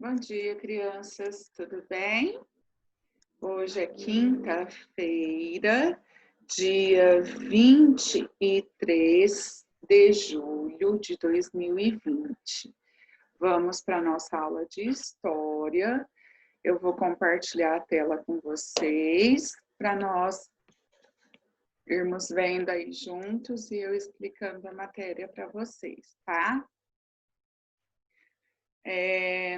Bom dia, crianças, tudo bem? Hoje é quinta-feira, dia 23 de julho de 2020. Vamos para a nossa aula de história. Eu vou compartilhar a tela com vocês para nós irmos vendo aí juntos e eu explicando a matéria para vocês, tá?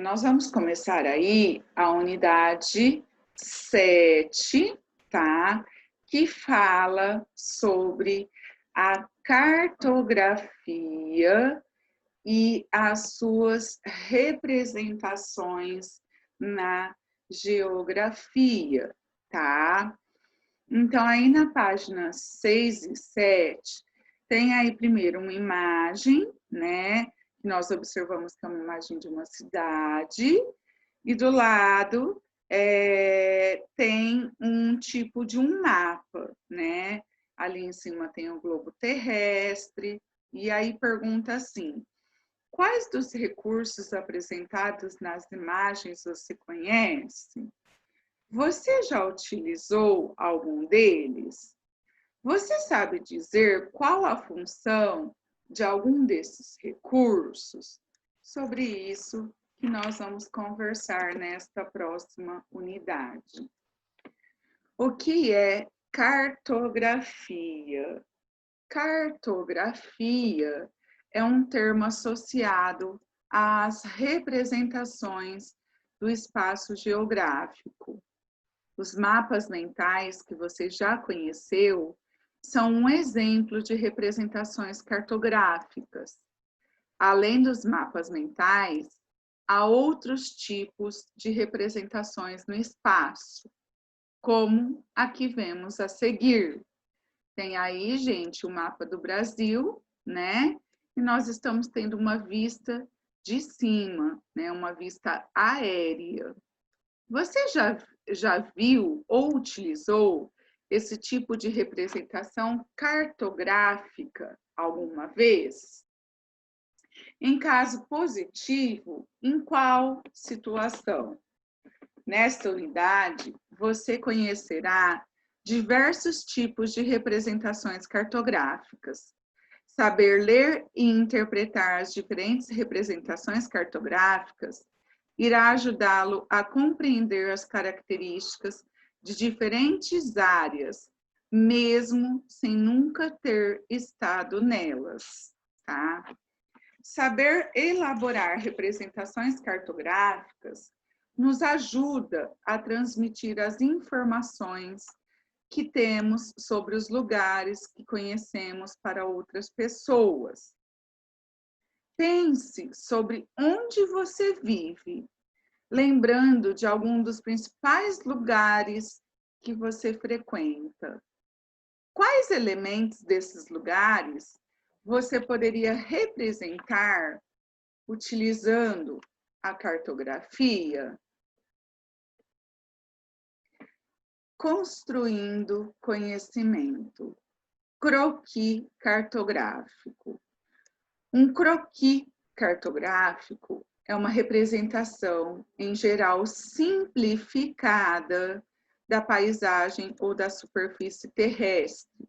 Nós vamos começar aí a unidade 7, tá? Que fala sobre a cartografia e as suas representações na geografia, tá? Então, aí na página 6 e 7, tem aí primeiro uma imagem, né? Nós observamos que é uma imagem de uma cidade, e do lado tem um tipo de um mapa, né? Ali em cima tem o globo terrestre, e aí pergunta assim: quais dos recursos apresentados nas imagens você conhece? Você já utilizou algum deles? Você sabe dizer qual a função de algum desses recursos? Sobre isso que nós vamos conversar nesta próxima unidade. O que é cartografia? Cartografia é um termo associado às representações do espaço geográfico. Os mapas mentais que você já conheceu são um exemplo de representações cartográficas. Além dos mapas mentais, há outros tipos de representações no espaço, como a que vemos a seguir. Tem aí, gente, o mapa do Brasil, né? E nós estamos tendo uma vista de cima, né? Uma vista aérea. Você já viu ou utilizou esse tipo de representação cartográfica alguma vez? Em caso positivo, em qual situação? Nesta unidade, você conhecerá diversos tipos de representações cartográficas. Saber ler e interpretar as diferentes representações cartográficas irá ajudá-lo a compreender as características de diferentes áreas, mesmo sem nunca ter estado nelas, tá? Saber elaborar representações cartográficas nos ajuda a transmitir as informações que temos sobre os lugares que conhecemos para outras pessoas. Pense sobre onde você vive, lembrando de algum dos principais lugares que você frequenta. Quais elementos desses lugares você poderia representar utilizando a cartografia? Construindo conhecimento. Croquis cartográfico. Um croquis cartográfico é uma representação, em geral, simplificada da paisagem ou da superfície terrestre.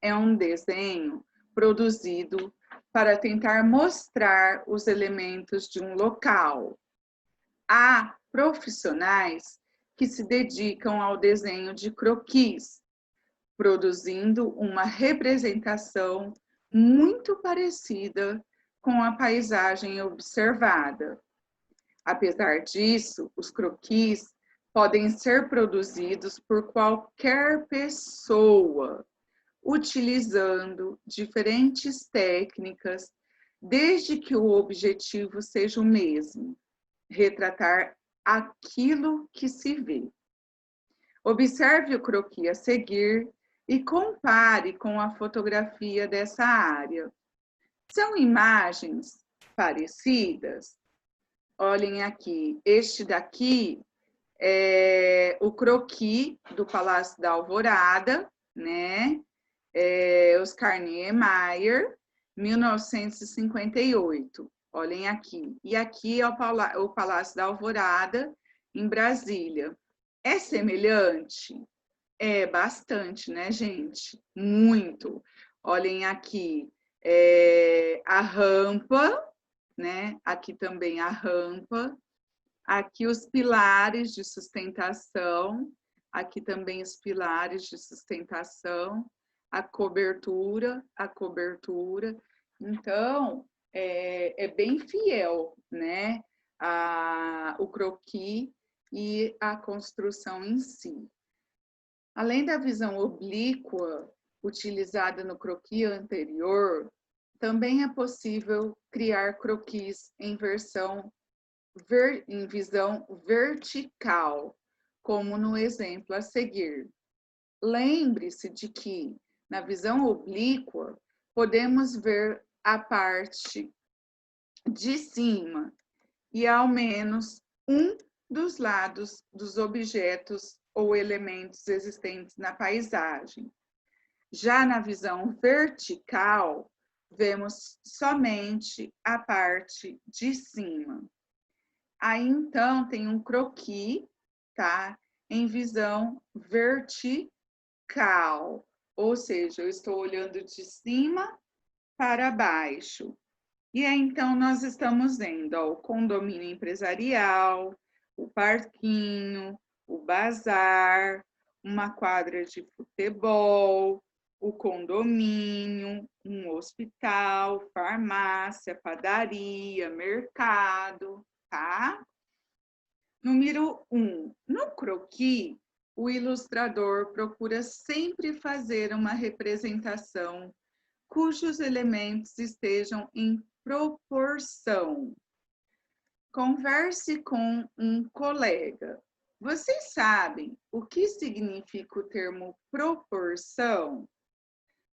É um desenho produzido para tentar mostrar os elementos de um local. Há profissionais que se dedicam ao desenho de croquis, produzindo uma representação muito parecida com a paisagem observada. Apesar disso, os croquis podem ser produzidos por qualquer pessoa, utilizando diferentes técnicas, desde que o objetivo seja o mesmo: retratar aquilo que se vê. Observe o croquis a seguir e compare com a fotografia dessa área. São imagens parecidas? Olhem aqui, este daqui é o croquis do Palácio da Alvorada, né? Oscar Niemeyer, 1958. Olhem aqui. E aqui é o Palácio da Alvorada, em Brasília. É semelhante? É bastante, né, gente? Muito. Olhem aqui, a rampa, né? Aqui também a rampa. Aqui os pilares de sustentação. Aqui também os pilares de sustentação. A cobertura, a cobertura. Então, é bem fiel, né? O croquis e a construção em si. Além da visão oblíqua utilizada no croquis anterior, também é possível criar croquis em visão vertical, como no exemplo a seguir. Lembre-se de que, na visão oblíqua, podemos ver a parte de cima e ao menos um dos lados dos objetos ou elementos existentes na paisagem. Já na visão vertical, vemos somente a parte de cima. Aí, então, tem um croquis, tá? Em visão vertical, ou seja, eu estou olhando de cima para baixo. E aí, então, nós estamos vendo ó, o condomínio empresarial, o parquinho, o bazar, uma quadra de futebol, o condomínio, um hospital, farmácia, padaria, mercado, tá? Número 1. No croquis, o ilustrador procura sempre fazer uma representação cujos elementos estejam em proporção. Converse com um colega. Vocês sabem o que significa o termo proporção?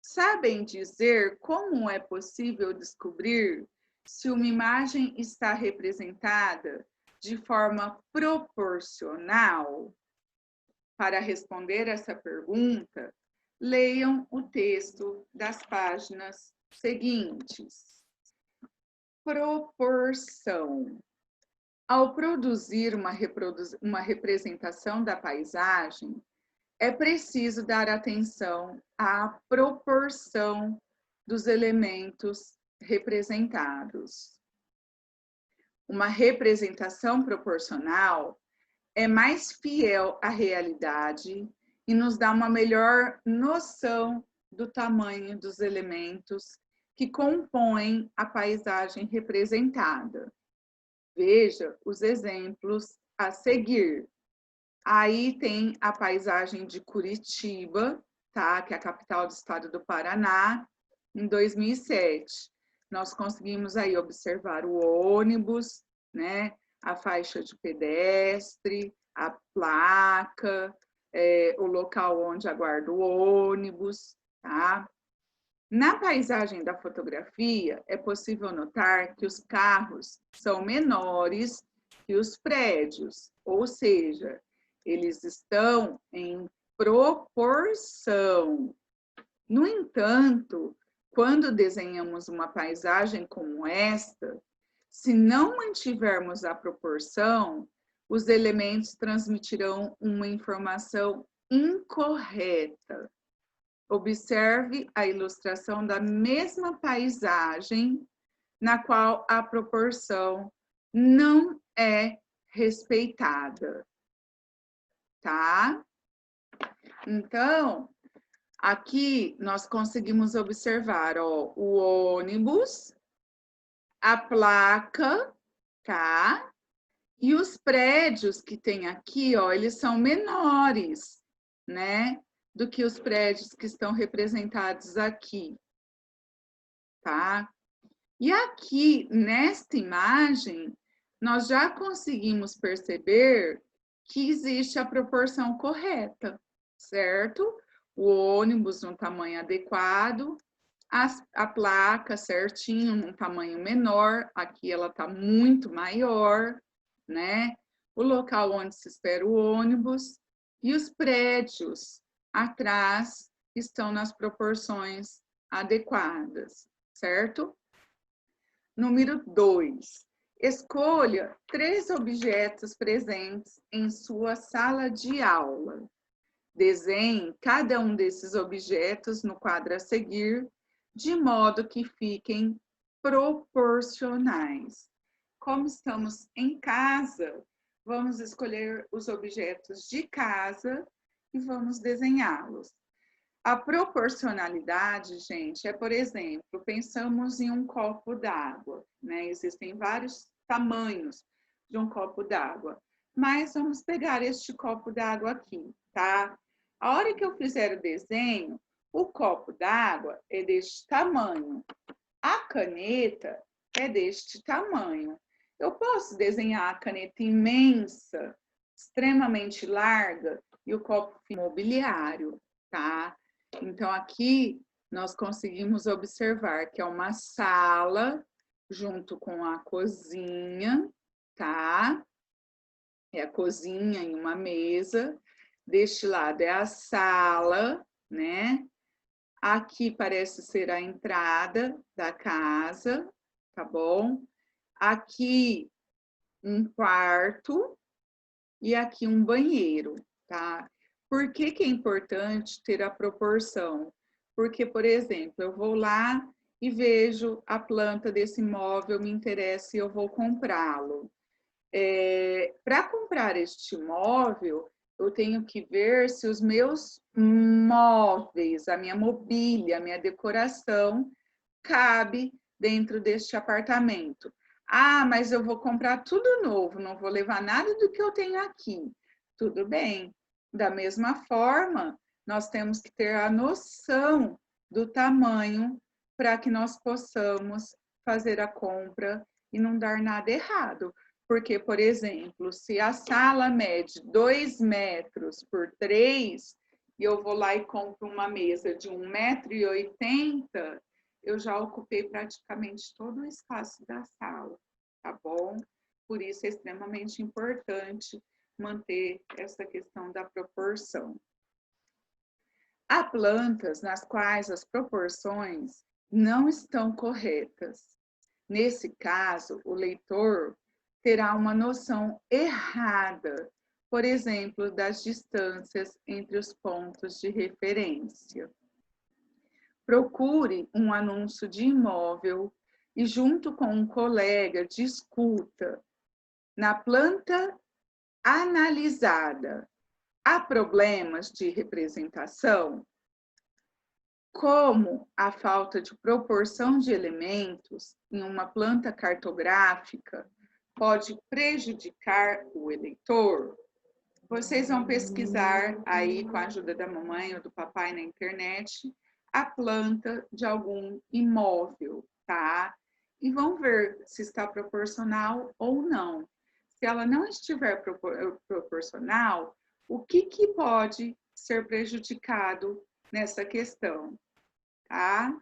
Sabem dizer como é possível descobrir se uma imagem está representada de forma proporcional? Para responder essa pergunta, leiam o texto das páginas seguintes. Proporção. Ao produzir uma representação da paisagem, é preciso dar atenção à proporção dos elementos representados. Uma representação proporcional é mais fiel à realidade e nos dá uma melhor noção do tamanho dos elementos que compõem a paisagem representada. Veja os exemplos a seguir. Aí tem a paisagem de Curitiba, tá? Que é a capital do estado do Paraná, em 2007. Nós conseguimos aí observar o ônibus, né? A faixa de pedestre, a placa, o local onde aguarda o ônibus, tá? Na paisagem da fotografia, é possível notar que os carros são menores que os prédios, ou seja, eles estão em proporção. No entanto, quando desenhamos uma paisagem como esta, se não mantivermos a proporção, os elementos transmitirão uma informação incorreta. Observe a ilustração da mesma paisagem, na qual a proporção não é respeitada, tá? Então, aqui nós conseguimos observar ó, o ônibus, a placa, tá? E os prédios que tem aqui, ó, eles são menores, né? Do que os prédios que estão representados aqui, tá? E aqui, nesta imagem, nós já conseguimos perceber que existe a proporção correta, certo? O ônibus num tamanho adequado, a placa certinho, num tamanho menor, aqui ela está muito maior, né? O local onde se espera o ônibus e os prédios atrás estão nas proporções adequadas, certo? Número 2. Escolha 3 objetos presentes em sua sala de aula. Desenhe cada um desses objetos no quadro a seguir, de modo que fiquem proporcionais. Como estamos em casa, vamos escolher os objetos de casa e vamos desenhá-los. A proporcionalidade, gente, é, por exemplo, pensamos em um copo d'água, né? Existem vários tamanhos de um copo d'água, mas vamos pegar este copo d'água aqui, tá? A hora que eu fizer o desenho, o copo d'água é deste tamanho, a caneta é deste tamanho. Eu posso desenhar a caneta imensa, extremamente larga, e o copo imobiliário, tá? Então, aqui nós conseguimos observar que é uma sala junto com a cozinha, tá? É a cozinha em uma mesa. Deste lado é a sala, né? Aqui parece ser a entrada da casa, tá bom? Aqui um quarto e aqui um banheiro, tá? Por que que é importante ter a proporção? Porque, por exemplo, eu vou lá e vejo a planta desse imóvel, me interessa e eu vou comprá-lo. Para comprar este imóvel, eu tenho que ver se os meus móveis, a minha mobília, a minha decoração, cabe dentro deste apartamento. Ah, mas eu vou comprar tudo novo, não vou levar nada do que eu tenho aqui. Tudo bem. Da mesma forma, nós temos que ter a noção do tamanho para que nós possamos fazer a compra e não dar nada errado. Porque, por exemplo, se a sala mede 2 metros por 3, e eu vou lá e compro uma mesa de 1,80 m, eu já ocupei praticamente todo o espaço da sala, tá bom? Por isso é extremamente importante manter essa questão da proporção. Há plantas nas quais as proporções não estão corretas. Nesse caso, o leitor terá uma noção errada, por exemplo, das distâncias entre os pontos de referência. Procure um anúncio de imóvel e, junto com um colega, discuta. Na planta analisada, há problemas de representação? Como a falta de proporção de elementos em uma planta cartográfica pode prejudicar o eleitor? Vocês vão pesquisar aí com a ajuda da mamãe ou do papai na internet a planta de algum imóvel, tá? E vão ver se está proporcional ou não. Se ela não estiver proporcional, o que pode ser prejudicado nessa questão, tá?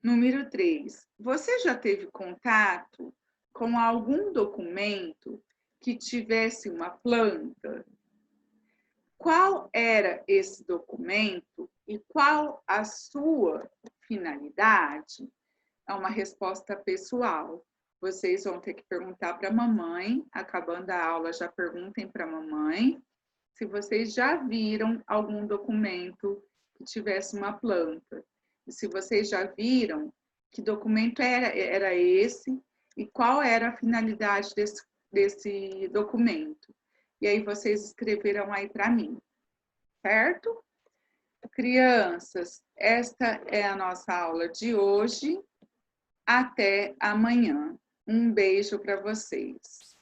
Número 3. Você já teve contato com algum documento que tivesse uma planta? Qual era esse documento e qual a sua finalidade? É uma resposta pessoal. Vocês vão ter que perguntar para a mamãe, acabando a aula, já perguntem para a mamãe se vocês já viram algum documento que tivesse uma planta. E se vocês já viram, que documento era esse e qual era a finalidade desse documento. E aí vocês escreverão aí para mim, certo? Crianças, esta é a nossa aula de hoje. Até amanhã. Um beijo para vocês.